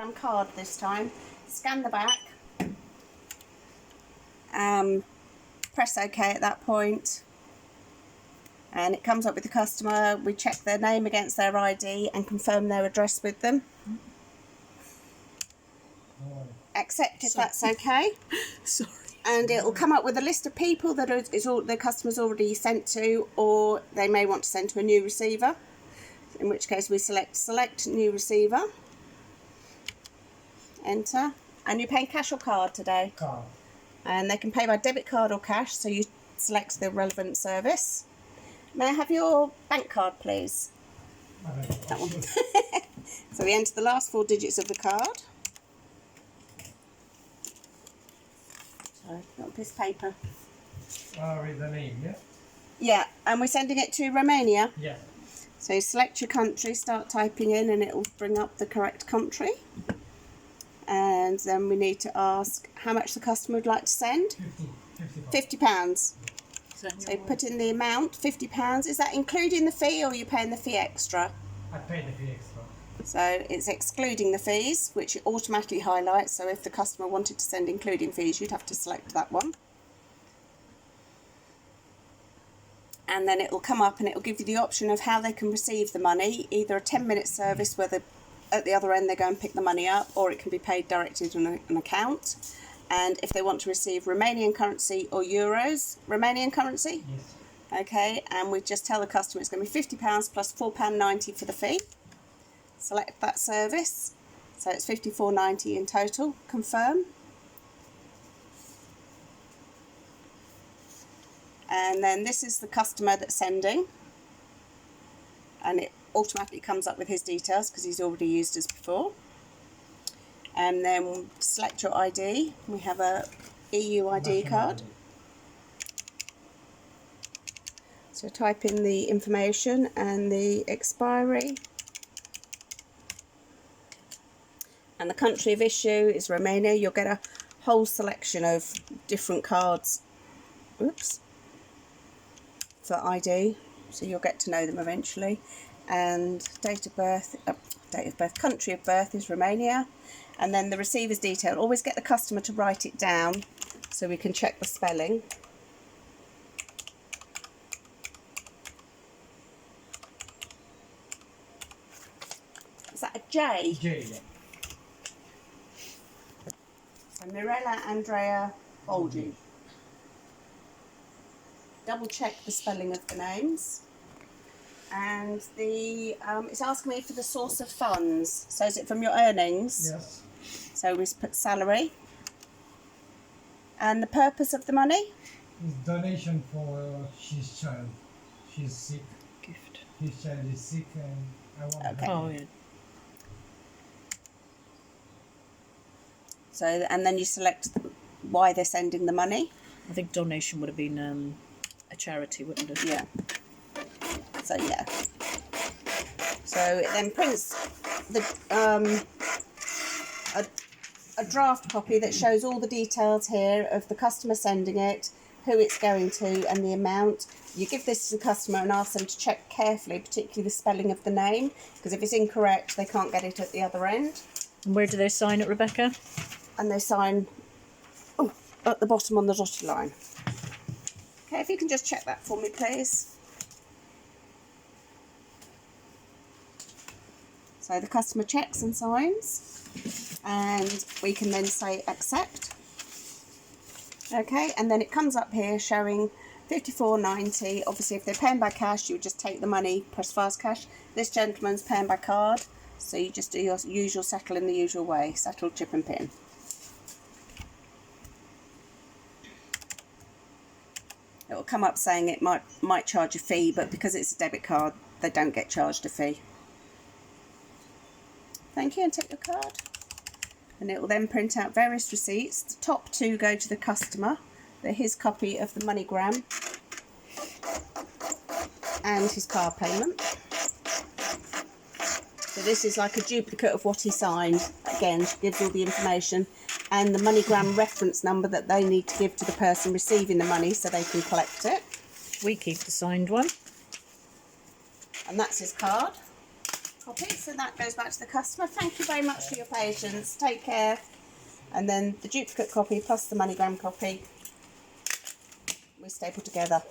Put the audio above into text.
MoneyGram card this time. Scan the back. Press OK at that point. And it comes up with the customer. We check their name against their ID and confirm their address with them. Accept if that's okay. Sorry. And it will come up with a list of people that the customer's already sent to, or they may want to send to a new receiver. In which case we select new receiver. Enter. And you're paying cash or card today? Card. And they can pay by debit card or cash, so you select the relevant service. May I have your bank card, please? That one. So we enter the last 4 digits of the card. Sorry, not a piece of paper. With the name, yeah? Yeah, and we're sending it to Romania. Yeah. So you select your country, start typing in, and it will bring up the correct country. And then we need to ask how much the customer would like to send. £50. So you put in the amount, £50. Is that including the fee, or are you paying the fee extra? I pay the fee extra. So it's excluding the fees, which it automatically highlights. So if the customer wanted to send including fees, you'd have to select that one. And then it will come up and it will give you the option of how they can receive the money, either a 10-minute service where at the other end they go and pick the money up, or it can be paid directly to an account. And if they want to receive Romanian currency or euros, Romanian currency? Yes. Okay, and we just tell the customer it's going to be £50 plus £4.90 for the fee. Select that service. So it's £54.90 in total. Confirm. And then this is the customer that's sending. And it automatically comes up with his details because he's already used us before. And then select your ID. We have a EU ID card. So type in the information and the expiry. And the country of issue is Romania. You'll get a whole selection of different cards. Oops. For ID, so you'll get to know them eventually. And date of birth, country of birth is Romania. And then the receiver's detail. Always get the customer to write it down so we can check the spelling. Is that a J? J, yeah. So Mirella Andrea Olgi. Double check the spelling of the names. And it's asking me for the source of funds. So is it from your earnings? Yes. So we put salary. And the purpose of the money? It's donation for his child. She's sick. Gift. His child is sick and I want to Okay. help Oh, him. yeah. So, and then you select why they're sending the money. I think donation would have been a charity, wouldn't it? Yeah. So yeah. So it then prints the a draft copy that shows all the details here of the customer sending it, who it's going to, and the amount. You give this to the customer and ask them to check carefully, particularly the spelling of the name, because if it's incorrect, they can't get it at the other end. And where do they sign it, Rebecca? And they sign at the bottom on the dotted line. Okay, if you can just check that for me, please. So the customer checks and signs, and we can then say accept. Okay, and then it comes up here showing £54.90. Obviously, if they're paying by cash, you would just take the money, press fast cash. This gentleman's paying by card, so you just do your usual settle in the usual way, settle, chip and pin. It will come up saying it might charge a fee, but because it's a debit card, they don't get charged a fee. Thank you, and take your card. And it will then print out various receipts. The top 2 go to the customer. They're his copy of the MoneyGram and his card payment. So this is like a duplicate of what he signed. Again, gives all the information and the MoneyGram reference number that they need to give to the person receiving the money so they can collect it. We keep the signed one. And that's his card. copy, so that goes back to the customer. Thank you very much for your patience. Take care. And then the duplicate copy plus the MoneyGram copy, we staple together.